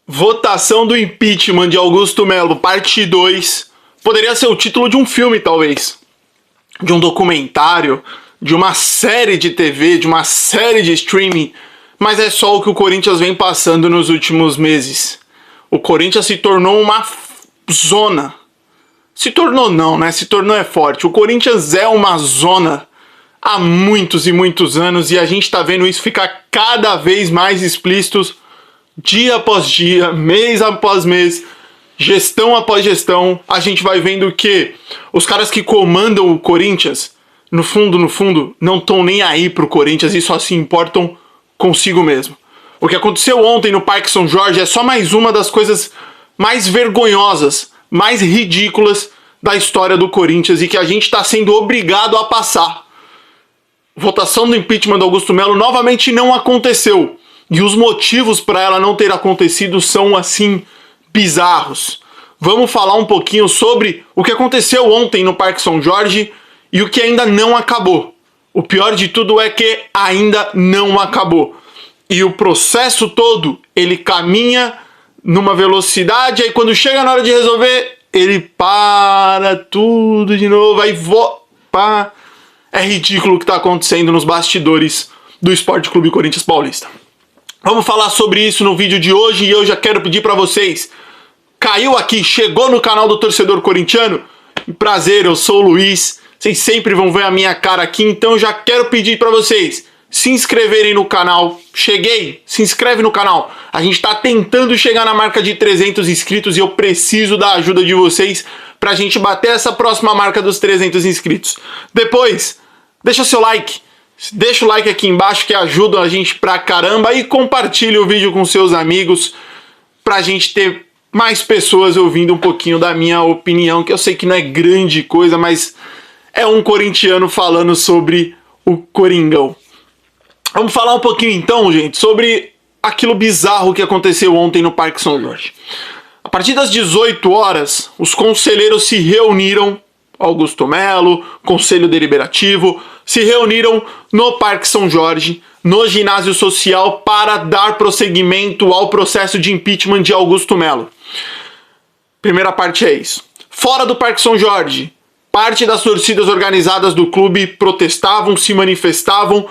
Votação do impeachment de Augusto Melo, parte 2. Poderia ser o título de um filme, talvez. De um documentário, de uma série de TV, de uma série de streaming. Mas é só o que o Corinthians vem passando nos últimos meses. O Corinthians se tornou uma zona. Se tornou não, né? Se tornou é forte. O Corinthians é uma zona há muitos e muitos anos. E a gente tá vendo isso ficar cada vez mais explícito. Dia após dia, mês após mês, gestão após gestão, a gente vai vendo que os caras que comandam o Corinthians, no fundo, não estão nem aí pro Corinthians e só se importam consigo mesmo. O que aconteceu ontem no Parque São Jorge é só mais uma das coisas mais vergonhosas, mais ridículas da história do Corinthians e que a gente está sendo obrigado a passar. Votação do impeachment do Augusto Melo novamente não aconteceu. E os motivos para ela não ter acontecido são, assim, bizarros. Vamos falar um pouquinho sobre o que aconteceu ontem no Parque São Jorge e o que ainda não acabou. O pior de tudo é que ainda não acabou. E o processo todo, ele caminha numa velocidade, aí quando chega na hora de resolver, ele para tudo de novo, aí volta. É ridículo o que está acontecendo nos bastidores do Sport Clube Corinthians Paulista. Vamos falar sobre isso no vídeo de hoje e eu já quero pedir para vocês. Caiu aqui, chegou no canal do Torcedor Corintiano? Prazer, eu sou o Luiz. Vocês sempre vão ver a minha cara aqui, então eu já quero pedir para vocês se inscreverem no canal. Cheguei, se inscreve no canal. A gente tá tentando chegar na marca de 300 inscritos e eu preciso da ajuda de vocês pra gente bater essa próxima marca dos 300 inscritos. Depois, deixa seu like. Deixa o like aqui embaixo que ajuda a gente pra caramba e compartilha o vídeo com seus amigos pra gente ter mais pessoas ouvindo um pouquinho da minha opinião, que eu sei que não é grande coisa, mas é um corintiano falando sobre o Coringão. Vamos falar um pouquinho então, gente, sobre aquilo bizarro que aconteceu ontem no Parque São Jorge. A partir das 18 horas, os conselheiros se reuniram, Augusto Melo, Conselho Deliberativo, se reuniram no Parque São Jorge, no ginásio social, para dar prosseguimento ao processo de impeachment de Augusto Melo. Primeira parte é isso. Fora do Parque São Jorge, parte das torcidas organizadas do clube protestavam, se manifestavam,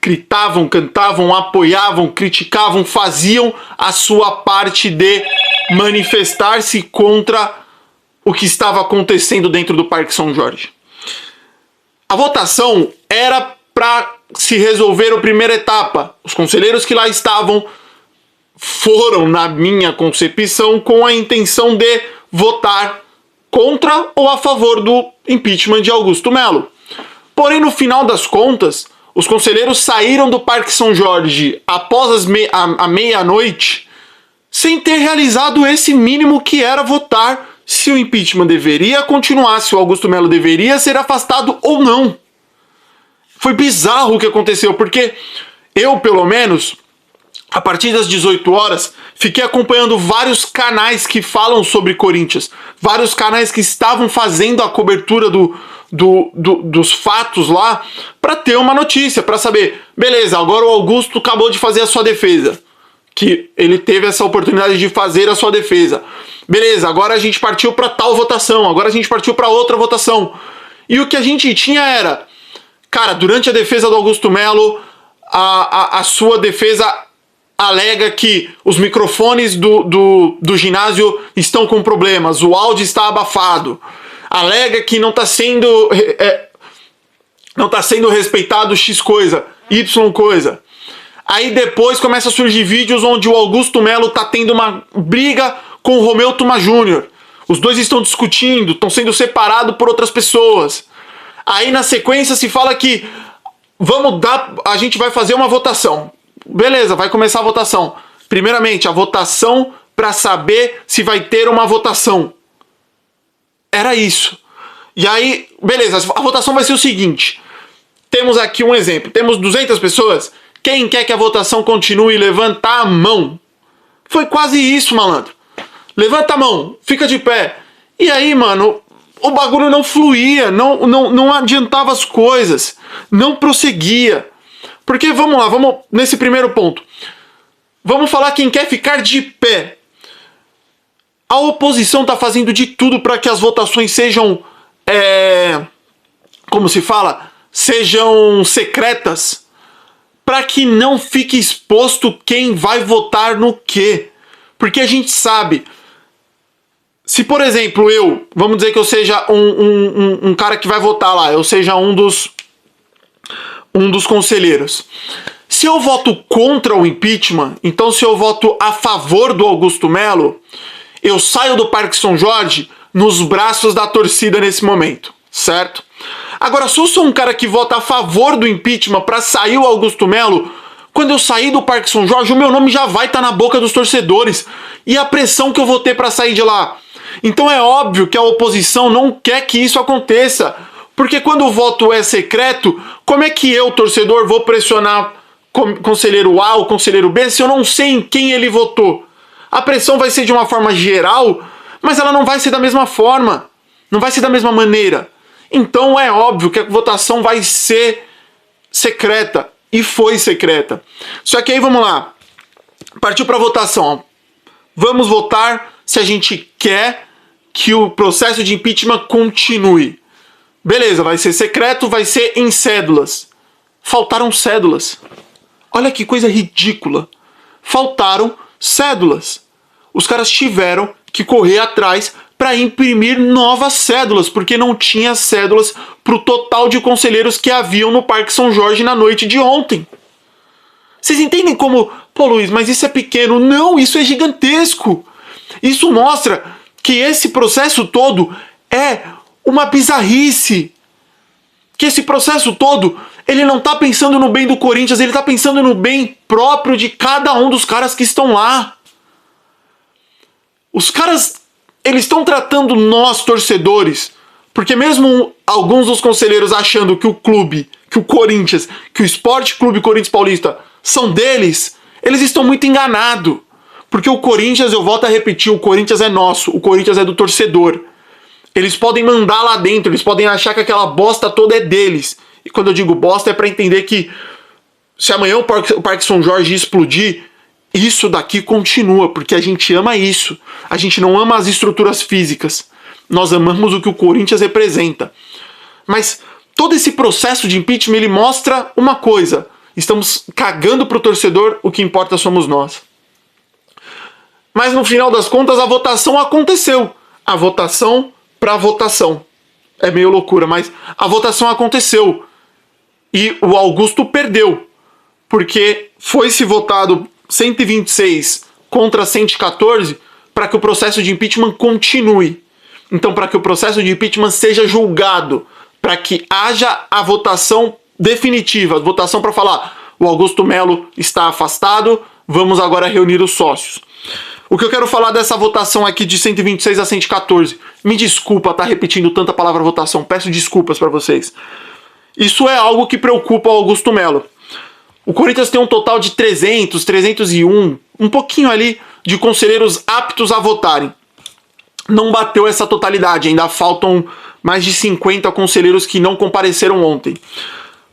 gritavam, cantavam, apoiavam, criticavam, faziam a sua parte de manifestar-se contra o que estava acontecendo dentro do Parque São Jorge. A votação era para se resolver a primeira etapa. Os conselheiros que lá estavam foram, na minha concepção, com a intenção de votar contra ou a favor do impeachment de Augusto Melo. Porém, no final das contas, os conselheiros saíram do Parque São Jorge após a meia-noite sem ter realizado esse mínimo que era votar se o impeachment deveria continuar, se o Augusto Melo deveria ser afastado ou não. Foi bizarro o que aconteceu, porque eu, pelo menos, a partir das 18 horas, fiquei acompanhando vários canais que falam sobre Corinthians, vários canais que estavam fazendo a cobertura dos fatos lá, para ter uma notícia, para saber, beleza, agora o Augusto acabou de fazer a sua defesa, que ele teve essa oportunidade de fazer a sua defesa. Beleza, agora a gente partiu para tal votação, agora a gente partiu para outra votação. E o que a gente tinha era, cara, durante a defesa do Augusto Melo, a sua defesa alega que os microfones do ginásio estão com problemas, o áudio está abafado. Alega que não está sendo respeitado X coisa, Y coisa. Aí depois começa a surgir vídeos onde o Augusto Melo está tendo uma briga com o Romeu Tuma Júnior. Os dois estão discutindo, estão sendo separados por outras pessoas. Aí na sequência se fala que a gente vai fazer uma votação. Beleza, vai começar a votação. Primeiramente, a votação para saber se vai ter uma votação. Era isso. E aí, beleza, a votação vai ser o seguinte. Temos aqui um exemplo. Temos 200 pessoas. Quem quer que a votação continue, levanta a mão. Foi quase isso, malandro. Levanta a mão, fica de pé. E aí, mano, o bagulho não fluía, não adiantava as coisas, não prosseguia. Porque, vamos lá, vamos nesse primeiro ponto. Vamos falar quem quer ficar de pé. A oposição está fazendo de tudo para que as votações sejam, como se fala, sejam secretas, para que não fique exposto quem vai votar no quê. Porque a gente sabe, se por exemplo vamos dizer que eu seja um cara que vai votar lá, eu seja um dos conselheiros. Se eu voto contra o impeachment, então se eu voto a favor do Augusto Melo, eu saio do Parque São Jorge nos braços da torcida nesse momento, certo? Agora, se eu sou um cara que vota a favor do impeachment para sair o Augusto Melo, quando eu sair do Parque São Jorge, o meu nome já vai estar na boca dos torcedores. E a pressão que eu vou ter para sair de lá. Então é óbvio que a oposição não quer que isso aconteça. Porque quando o voto é secreto, como é que eu, torcedor, vou pressionar conselheiro A ou conselheiro B se eu não sei em quem ele votou? A pressão vai ser de uma forma geral, mas ela não vai ser da mesma forma. Não vai ser da mesma maneira. Então é óbvio que a votação vai ser secreta. E foi secreta. Só que aí vamos lá. Partiu para votação. Vamos votar se a gente quer que o processo de impeachment continue. Beleza, vai ser secreto, vai ser em cédulas. Faltaram cédulas. Olha que coisa ridícula. Faltaram cédulas. Os caras tiveram que correr atrás para imprimir novas cédulas, porque não tinha cédulas para o total de conselheiros que haviam no Parque São Jorge na noite de ontem. Vocês entendem como... Pô, Luiz, mas isso é pequeno. Não, isso é gigantesco. Isso mostra que esse processo todo é uma bizarrice. Que esse processo todo, ele não tá pensando no bem do Corinthians, ele tá pensando no bem próprio de cada um dos caras que estão lá. Os caras, eles estão tratando nós, torcedores, porque mesmo alguns dos conselheiros achando que o clube, que o Corinthians, que o Esporte Clube Corinthians Paulista são deles, eles estão muito enganados. Porque o Corinthians, eu volto a repetir, o Corinthians é nosso, o Corinthians é do torcedor. Eles podem mandar lá dentro, eles podem achar que aquela bosta toda é deles. E quando eu digo bosta é para entender que se amanhã o Parque São Jorge explodir, isso daqui continua, porque a gente ama isso. A gente não ama as estruturas físicas. Nós amamos o que o Corinthians representa. Mas todo esse processo de impeachment, ele mostra uma coisa. Estamos cagando pro torcedor, o que importa somos nós. Mas no final das contas, a votação aconteceu. A votação para votação. É meio loucura, mas a votação aconteceu. E o Augusto perdeu. Porque foi-se votado 126 contra 114 para que o processo de impeachment continue. Então, para que o processo de impeachment seja julgado, para que haja a votação definitiva, a votação para falar, o Augusto Melo está afastado, vamos agora reunir os sócios. O que eu quero falar dessa votação aqui de 126 a 114, me desculpa estar repetindo tanta palavra votação, peço desculpas para vocês. Isso é algo que preocupa o Augusto Melo. O Corinthians tem um total de 301, um pouquinho ali, de conselheiros aptos a votarem. Não bateu essa totalidade, ainda faltam mais de 50 conselheiros que não compareceram ontem.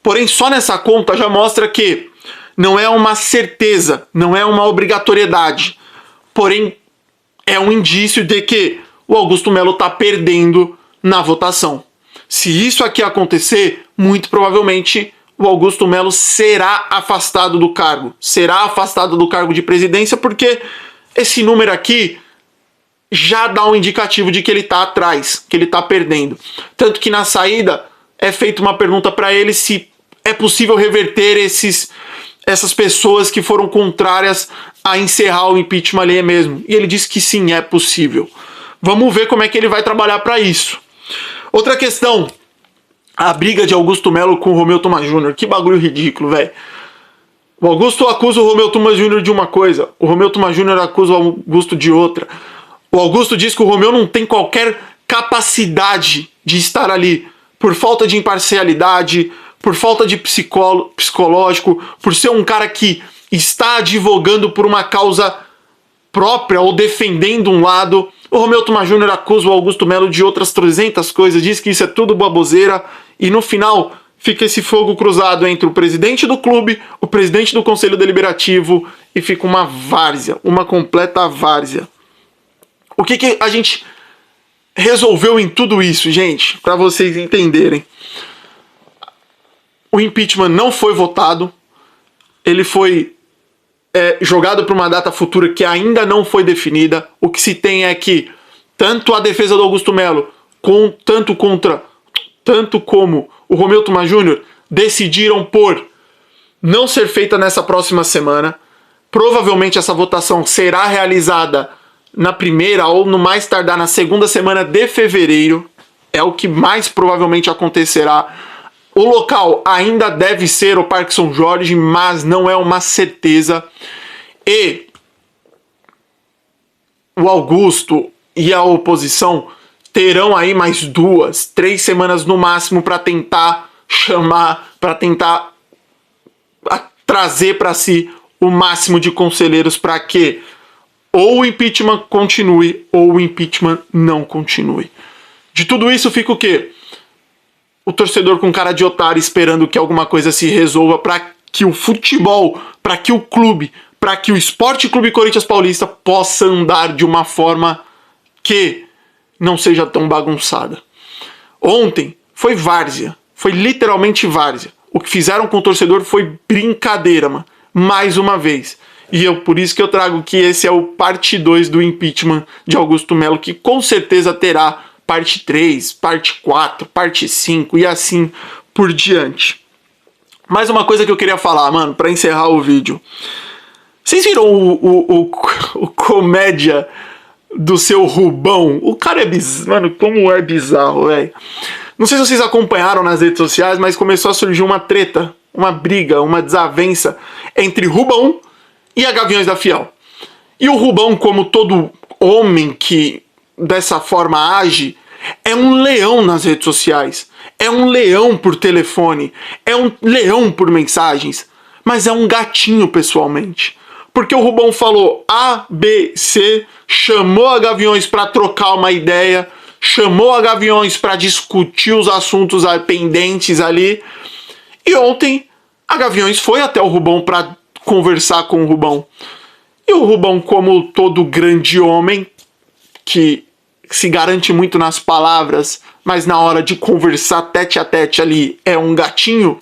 Porém, só nessa conta já mostra que não é uma certeza, não é uma obrigatoriedade. Porém, é um indício de que o Augusto Melo está perdendo na votação. Se isso aqui acontecer, muito provavelmente o Augusto Melo será afastado do cargo. Será afastado do cargo de presidência porque esse número aqui já dá um indicativo de que ele está atrás, que ele está perdendo. Tanto que na saída é feita uma pergunta para ele se é possível reverter essas pessoas que foram contrárias a encerrar o impeachment ali mesmo. E ele disse que sim, é possível. Vamos ver como é que ele vai trabalhar para isso. Outra questão, a briga de Augusto Melo com o Romeu Thomas Jr. Que bagulho ridículo, velho. O Augusto acusa o Romeu Thomas Jr. de uma coisa, o Romeu Thomas Jr. acusa o Augusto de outra. O Augusto diz que o Romeu não tem qualquer capacidade de estar ali, por falta de imparcialidade, por falta de psicológico, por ser um cara que está advogando por uma causa própria ou defendendo um lado. O Romeu Thomas Jr. acusa o Augusto Melo de outras 300 coisas, diz que isso é tudo baboseira, e no final fica esse fogo cruzado entre o presidente do clube, o presidente do Conselho Deliberativo, e fica uma várzea, uma completa várzea. O que a gente resolveu em tudo isso, gente? Para vocês entenderem. O impeachment não foi votado, ele foi jogado para uma data futura que ainda não foi definida. O que se tem é que tanto a defesa do Augusto Melo, tanto como o Romeu Thomaz Jr. decidiram por não ser feita nessa próxima semana. Provavelmente essa votação será realizada na primeira ou no mais tardar na segunda semana de fevereiro. É o que mais provavelmente acontecerá. O local ainda deve ser o Parque São Jorge, mas não é uma certeza. E o Augusto e a oposição terão aí mais 2, 3 semanas no máximo para tentar chamar, para tentar trazer para si o máximo de conselheiros para que ou o impeachment continue ou o impeachment não continue. De tudo isso fica o quê? O torcedor com cara de otário esperando que alguma coisa se resolva para que o futebol, para que o clube, para que o Esporte Clube Corinthians Paulista possa andar de uma forma que não seja tão bagunçada. Ontem foi várzea, foi literalmente várzea. O que fizeram com o torcedor foi brincadeira, mano. Mais uma vez. E por isso que eu trago que esse é o parte 2 do impeachment de Augusto Melo, que com certeza terá parte 3, parte 4, parte 5 e assim por diante. Mais uma coisa que eu queria falar, mano, pra encerrar o vídeo. Vocês viram o comédia do seu Rubão? O cara é bizarro, mano, como é bizarro, velho. Não sei se vocês acompanharam nas redes sociais, mas começou a surgir uma treta, uma briga, uma desavença entre Rubão e a Gaviões da Fiel. E o Rubão, como todo homem que dessa forma age, é um leão nas redes sociais, é um leão por telefone, é um leão por mensagens, mas é um gatinho pessoalmente. Porque o Rubão falou A, B, C, chamou a Gaviões para trocar uma ideia, chamou a Gaviões para discutir os assuntos pendentes ali, e ontem a Gaviões foi até o Rubão para conversar com o Rubão. E o Rubão, como todo grande homem, que se garante muito nas palavras, mas na hora de conversar tete a tete ali é um gatinho,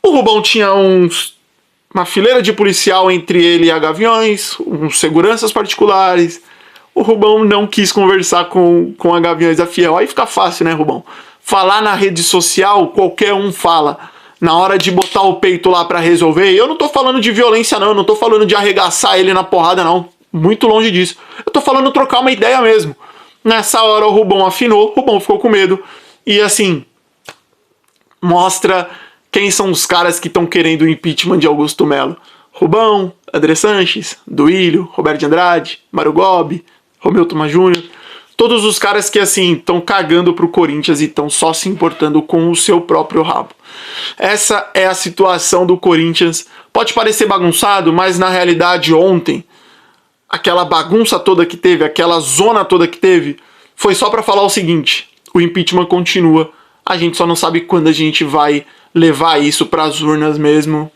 o Rubão tinha uma fileira de policial entre ele e a Gaviões, uns seguranças particulares. O Rubão não quis conversar com a Gaviões da Fiel. Aí fica fácil, né, Rubão? Falar na rede social, qualquer um fala. Na hora de botar o peito lá pra resolver, eu não tô falando de violência não, eu não tô falando de arregaçar ele na porrada não. Muito longe disso. Eu tô falando de trocar uma ideia mesmo. Nessa hora o Rubão afinou, o Rubão ficou com medo. E assim, mostra quem são os caras que estão querendo o impeachment de Augusto Melo. Rubão, André Sanches, Duílio, Roberto de Andrade, Mário Gobi, Romeu Thomaz Jr. Todos os caras que assim estão cagando pro Corinthians e estão só se importando com o seu próprio rabo. Essa é a situação do Corinthians. Pode parecer bagunçado, mas na realidade ontem, aquela bagunça toda que teve, aquela zona toda que teve, foi só para falar o seguinte: o impeachment continua, a gente só não sabe quando a gente vai levar isso para as urnas mesmo.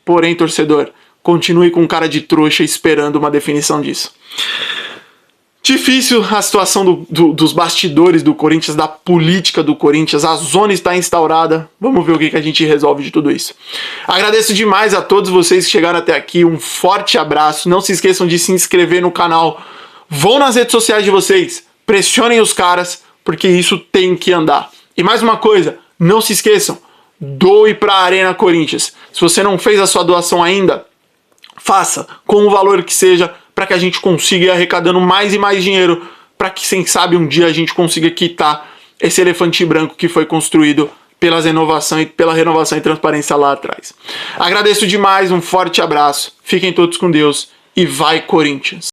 Porém, torcedor, continue com cara de trouxa esperando uma definição disso. Difícil a situação dos bastidores do Corinthians, da política do Corinthians, a zona está instaurada. Vamos ver o que a gente resolve de tudo isso. Agradeço demais a todos vocês que chegaram até aqui, um forte abraço. Não se esqueçam de se inscrever no canal. Vão nas redes sociais de vocês, pressionem os caras, porque isso tem que andar. E mais uma coisa, não se esqueçam, doe para a Arena Corinthians. Se você não fez a sua doação ainda, faça, com o valor que seja, para que a gente consiga ir arrecadando mais e mais dinheiro, para que, quem sabe, um dia a gente consiga quitar esse elefante branco que foi construído pela renovação e transparência lá atrás. Agradeço demais, um forte abraço, fiquem todos com Deus e vai Corinthians!